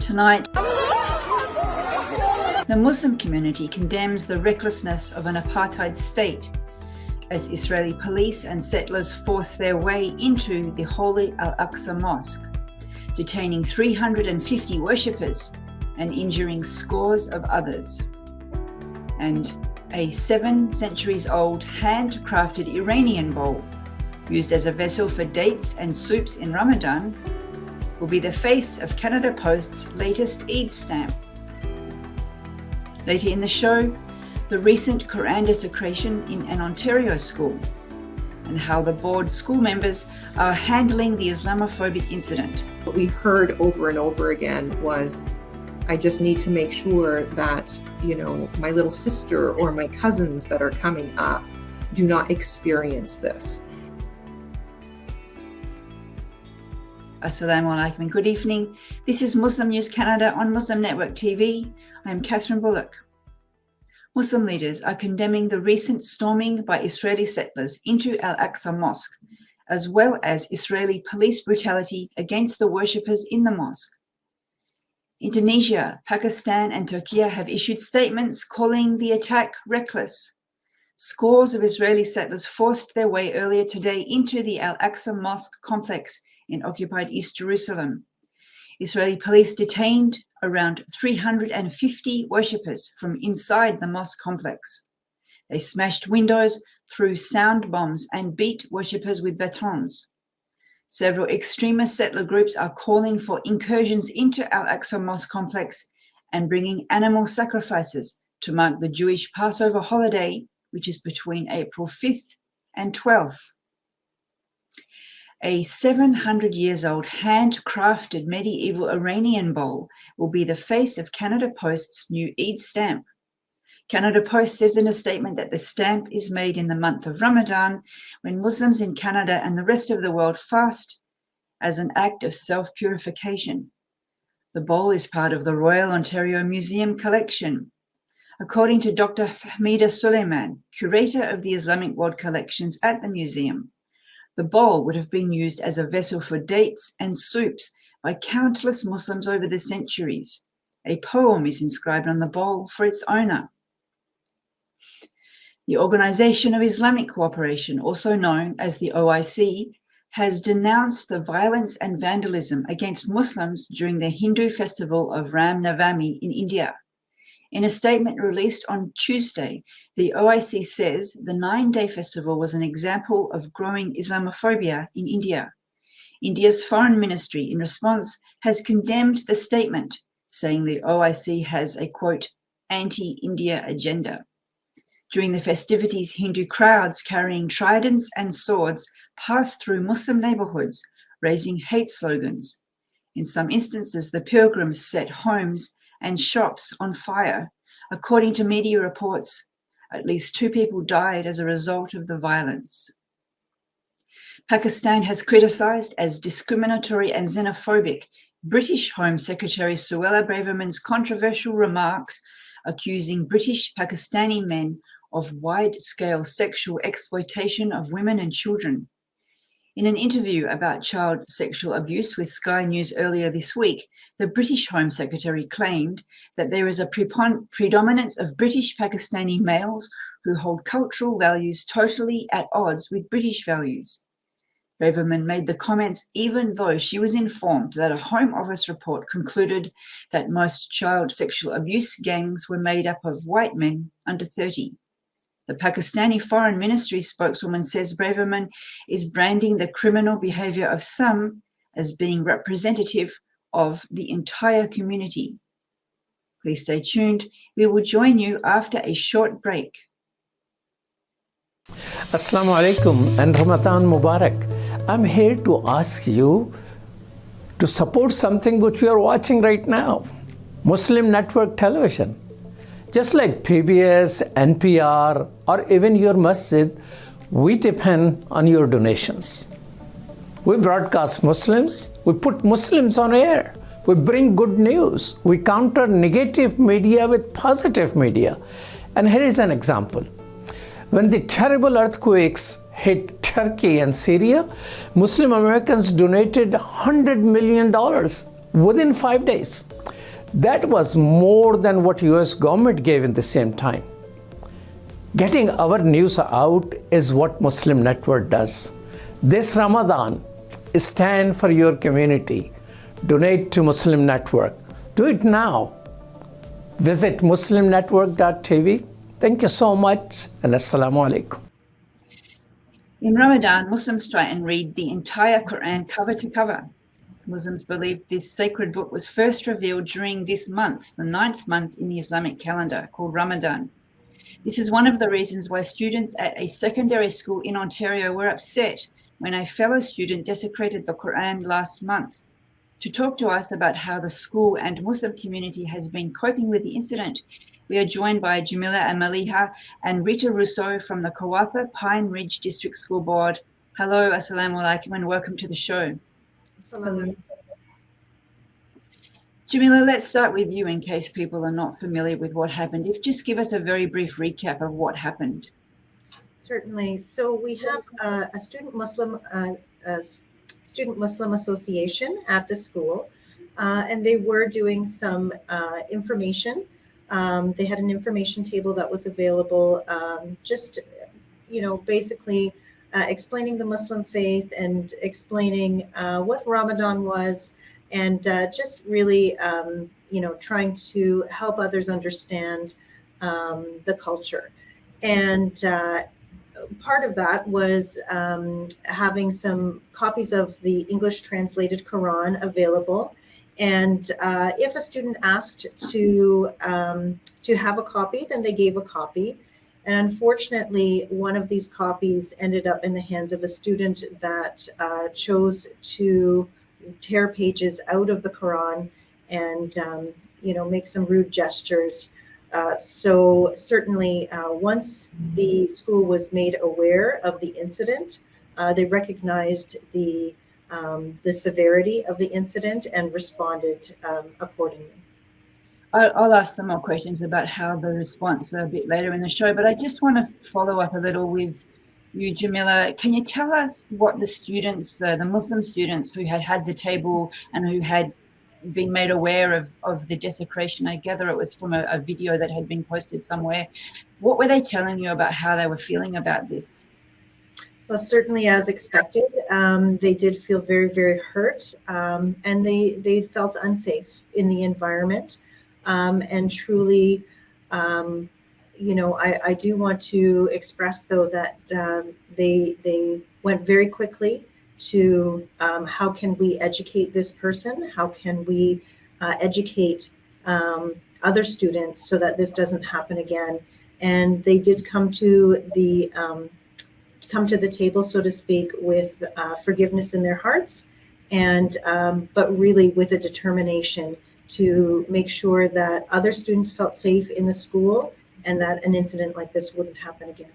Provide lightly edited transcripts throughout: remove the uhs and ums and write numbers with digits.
Tonight, the Muslim community condemns the recklessness of an apartheid state as Israeli police and settlers force their way into the holy Al-Aqsa mosque, detaining 350 worshippers and injuring scores of others. And a 7 centuries-old handcrafted Iranian bowl, used as a vessel for dates and soups in Ramadan, will be the face of Canada Post's latest Eid stamp. Later in the show, the recent Quran desecration in an Ontario school, and how the board school members are handling the Islamophobic incident. What we heard over and over again was, I just need to make sure that, my little sister or my cousins that are coming up do not experience this. Assalamu alaikum and good evening. This is Muslim News Canada on Muslim Network TV. I am Catherine Bullock. Muslim leaders are condemning the recent storming by Israeli settlers into Al-Aqsa Mosque, as well as Israeli police brutality against the worshippers in the mosque. Indonesia, Pakistan and Turkey have issued statements calling the attack reckless. Scores of Israeli settlers forced their way earlier today into the Al-Aqsa Mosque complex in occupied East Jerusalem. Israeli police detained around 350 worshippers from inside the mosque complex. They smashed windows, threw sound bombs and beat worshippers with batons. Several extremist settler groups are calling for incursions into Al-Aqsa Mosque complex and bringing animal sacrifices to mark the Jewish Passover holiday, which is between April 5th and 12th. A 700 years old handcrafted medieval Iranian bowl will be the face of Canada Post's new Eid stamp. Canada Post says in a statement that the stamp is made in the month of Ramadan, when Muslims in Canada and the rest of the world fast as an act of self-purification. The bowl is part of the Royal Ontario Museum collection. According to Dr. Fahmida Suleiman, curator of the Islamic World Collections at the museum, the bowl would have been used as a vessel for dates and soups by countless Muslims over the centuries. A poem is inscribed on the bowl for its owner. The Organization of Islamic Cooperation, also known as the OIC, has denounced the violence and vandalism against Muslims during the Hindu festival of Ram Navami in India. In a statement released on Tuesday, the OIC says the 9-day festival was an example of growing Islamophobia in India. India's foreign ministry, in response, has condemned the statement, saying the OIC has a, quote, anti-India agenda. During the festivities, Hindu crowds carrying tridents and swords passed through Muslim neighborhoods, raising hate slogans. In some instances, the pilgrims set homes and shops on fire. According to media reports, at least 2 people died as a result of the violence. Pakistan has criticized as discriminatory and xenophobic British Home Secretary Suella Braverman's controversial remarks accusing British Pakistani men of wide-scale sexual exploitation of women and children. In an interview about child sexual abuse with Sky News earlier this week, the British Home Secretary claimed that there is a predominance of British Pakistani males who hold cultural values totally at odds with British values. Braverman made the comments even though she was informed that a Home Office report concluded that most child sexual abuse gangs were made up of white men under 30. The Pakistani Foreign Ministry spokeswoman says Braverman is branding the criminal behavior of some as being representative of the entire community. Please stay tuned. We will join you after a short break. Assalamu alaikum and Ramadan Mubarak. I'm here to ask you to support something which we are watching right now, Muslim Network Television. Just like PBS, NPR, or even your masjid, we depend on your donations. We broadcast Muslims, we put Muslims on air, we bring good news, we counter negative media with positive media. And here is an example. When the terrible earthquakes hit Turkey and Syria, Muslim Americans donated $100 million within 5 days. That was more than what US government gave in the same time. Getting our news out is what Muslim Network does. This Ramadan, stand for your community. Donate to Muslim Network. Do it now. Visit muslimnetworktv. Thank you so much, and Assalamu alaikum. In Ramadan, Muslims try and read the entire Quran cover to cover. Muslims believe this sacred book was first revealed during this month, the 9th month in the Islamic calendar, called Ramadan. This is one of the reasons why students at a secondary school in Ontario were upset when a fellow student desecrated the Quran last month. To talk to us about how the school and Muslim community has been coping with the incident, we are joined by Jamila Amaliha and Rita Rousseau from the Kawatha Pine Ridge District School Board. Hello, Assalamu alaikum, and welcome to the show. Assalamu. Jamila, let's start with you in case people are not familiar with what happened. If just give us a very brief recap of what happened. Certainly. So we have a student Muslim association at the school, and they were doing some information. They had an information table that was available, basically explaining the Muslim faith and explaining what Ramadan was, and just really, trying to help others understand the culture. And part of that was having some copies of the English translated Quran available. And if a student asked to have a copy, then they gave a copy. And unfortunately, one of these copies ended up in the hands of a student that chose to tear pages out of the Quran and, make some rude gestures. So certainly, once the school was made aware of the incident, they recognized the severity of the incident and responded accordingly. I'll ask some more questions about how the response a bit later in the show, but I just want to follow up a little with you, Jamila. Can you tell us what the students, the Muslim students who had the table and who had been made aware of the desecration, I gather it was from a video that had been posted somewhere, what were they telling you about how they were feeling about this? Well, certainly as expected, they did feel very, very hurt, and they felt unsafe in the environment. And truly, I do want to express, though, that they went very quickly to how can we educate this person? How can we educate other students so that this doesn't happen again? And they did come to the table, so to speak, with forgiveness in their hearts, and but really with a determination to make sure that other students felt safe in the school and that an incident like this wouldn't happen again.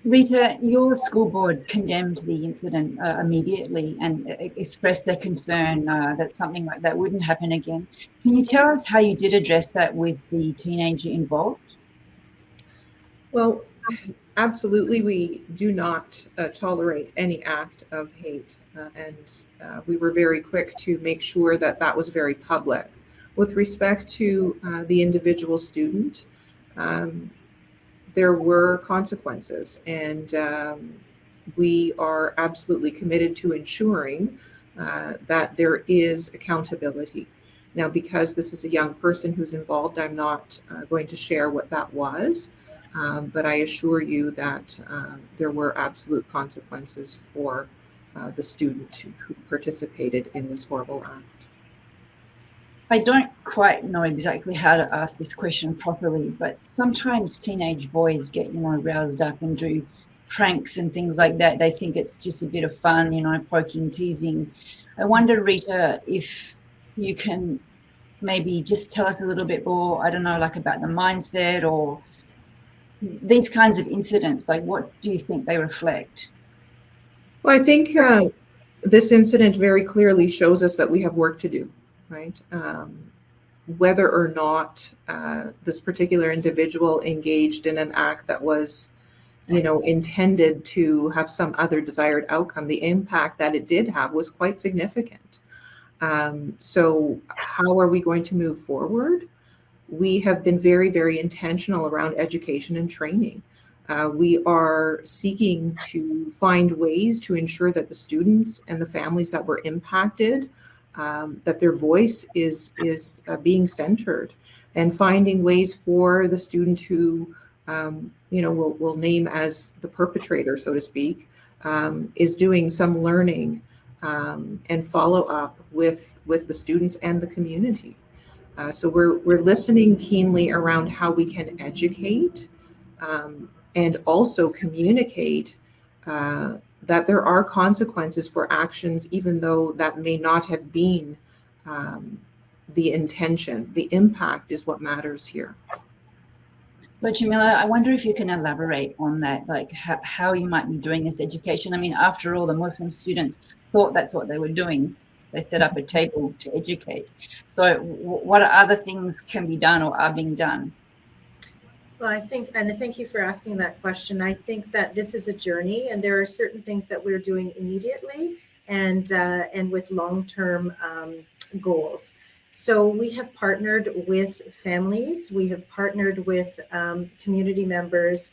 Rita, your school board condemned the incident immediately and expressed their concern that something like that wouldn't happen again. Can you tell us how you did address that with the teenager involved? Well, absolutely, we do not tolerate any act of hate, and we were very quick to make sure that that was very public. With respect to the individual student, there were consequences, and we are absolutely committed to ensuring that there is accountability. Now, because this is a young person who's involved, I'm not going to share what that was. But I assure you that there were absolute consequences for the student who participated in this horrible act. I don't quite know exactly how to ask this question properly, but sometimes teenage boys get, roused up and do pranks and things like that. They think it's just a bit of fun, poking, teasing. I wonder, Rita, if you can maybe just tell us a little bit more, I don't know, like about the mindset or these kinds of incidents, like what do you think they reflect? Well, I think this incident very clearly shows us that we have work to do, right? Whether or not this particular individual engaged in an act that was, intended to have some other desired outcome, the impact that it did have was quite significant. So how are we going to move forward? We have been very, very intentional around education and training. We are seeking to find ways to ensure that the students and the families that were impacted, that their voice is being centered, and finding ways for the student who, we'll name as the perpetrator, so to speak, is doing some learning and follow up with the students and the community. So we're listening keenly around how we can educate and also communicate that there are consequences for actions, even though that may not have been the intention. The impact is what matters here. So Jamila, I wonder if you can elaborate on that, like how you might be doing this education. I mean, after all, the Muslim students thought that's what they were doing. They set up a table to educate. So what other things can be done or are being done? Well, I think, and thank you for asking that question. I think that this is a journey, and there are certain things that we're doing immediately and with long-term goals. So we have partnered with families. We have partnered with community members.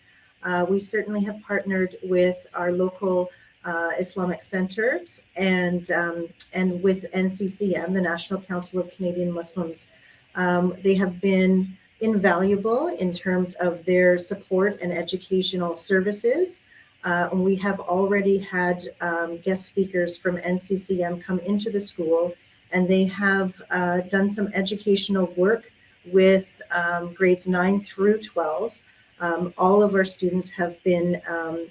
We certainly have partnered with our local Islamic centers and with NCCM, the National Council of Canadian Muslims. They have been invaluable in terms of their support and educational services. We have already had guest speakers from NCCM come into the school, and they have done some educational work with grades 9 through 12. All of our students have been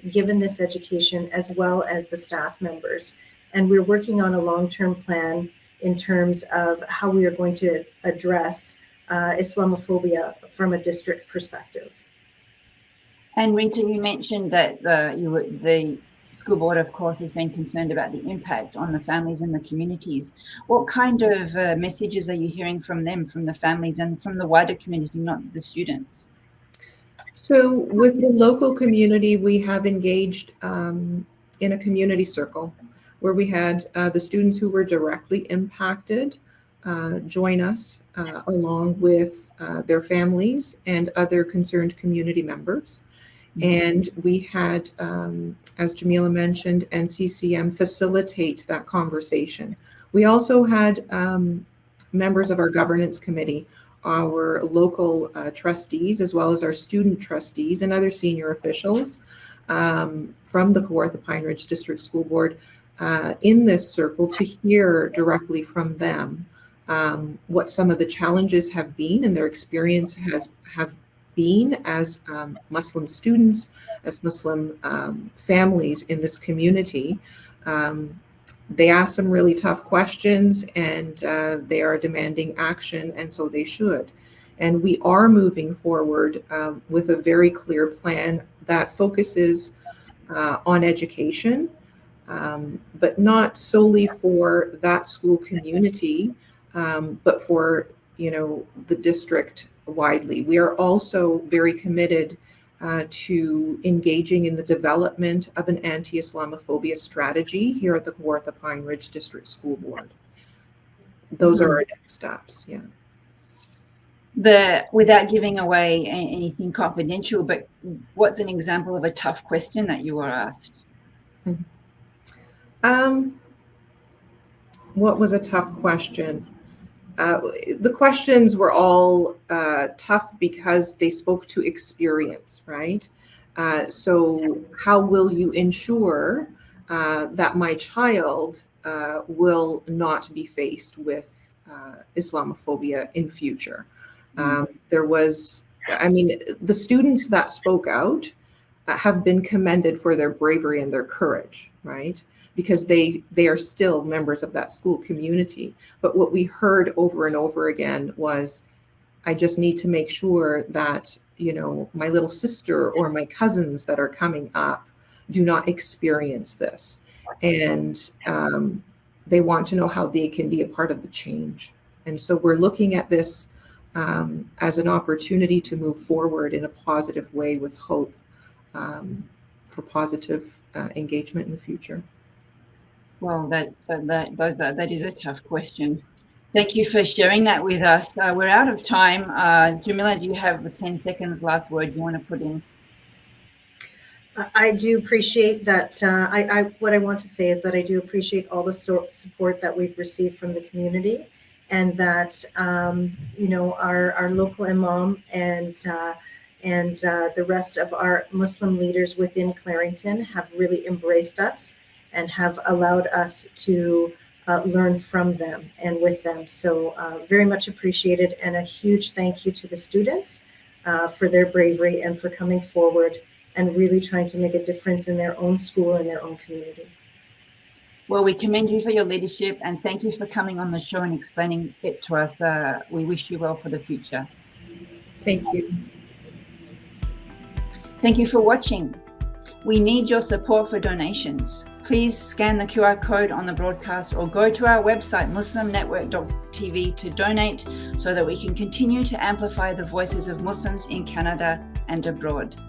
given this education, as well as the staff members. And we're working on a long-term plan in terms of how we are going to address Islamophobia from a district perspective. And Rita, you mentioned that the school board, of course, has been concerned about the impact on the families and the communities. What kind of messages are you hearing from them, from the families and from the wider community, not the students? So with the local community, we have engaged in a community circle where we had the students who were directly impacted join us along with their families and other concerned community members. And we had, as Jamila mentioned, NCCM facilitate that conversation. We also had members of our governance committee, our local trustees, as well as our student trustees and other senior officials from the Kawartha Pine Ridge District School Board in this circle to hear directly from them what some of the challenges have been and their experience have been as Muslim students, as Muslim families in this community. They ask some really tough questions, and they are demanding action, and so they should. And we are moving forward with a very clear plan that focuses on education, but not solely for that school community, but for the district widely. We are also very committed to engaging in the development of an anti-Islamophobia strategy here at the Kawartha Pine Ridge District School Board. Those are our next steps, yeah. Without giving away anything confidential, but what's an example of a tough question that you were asked? What was a tough question? The questions were all tough because they spoke to experience, right? So how will you ensure that my child will not be faced with Islamophobia in future? There was, the students that spoke out have been commended for their bravery and their courage, right? Because they are still members of that school community. But what we heard over and over again was, I just need to make sure that, my little sister or my cousins that are coming up do not experience this. And they want to know how they can be a part of the change. And so we're looking at this as an opportunity to move forward in a positive way with hope for positive engagement in the future. Well, that is a tough question. Thank you for sharing that with us. We're out of time. Jamila, do you have the 10 seconds last word you want to put in? I do appreciate that. What I want to say is that I do appreciate all the support that we've received from the community, and that our local imam and the rest of our Muslim leaders within Clarington have really embraced us and have allowed us to learn from them and with them. So very much appreciated, and a huge thank you to the students for their bravery and for coming forward and really trying to make a difference in their own school and their own community. Well, we commend you for your leadership, and thank you for coming on the show and explaining it to us. We wish you well for the future. Thank you. Thank you for watching. We need your support for donations. Please scan the QR code on the broadcast or go to our website, muslimnetworktv, to donate so that we can continue to amplify the voices of Muslims in Canada and abroad.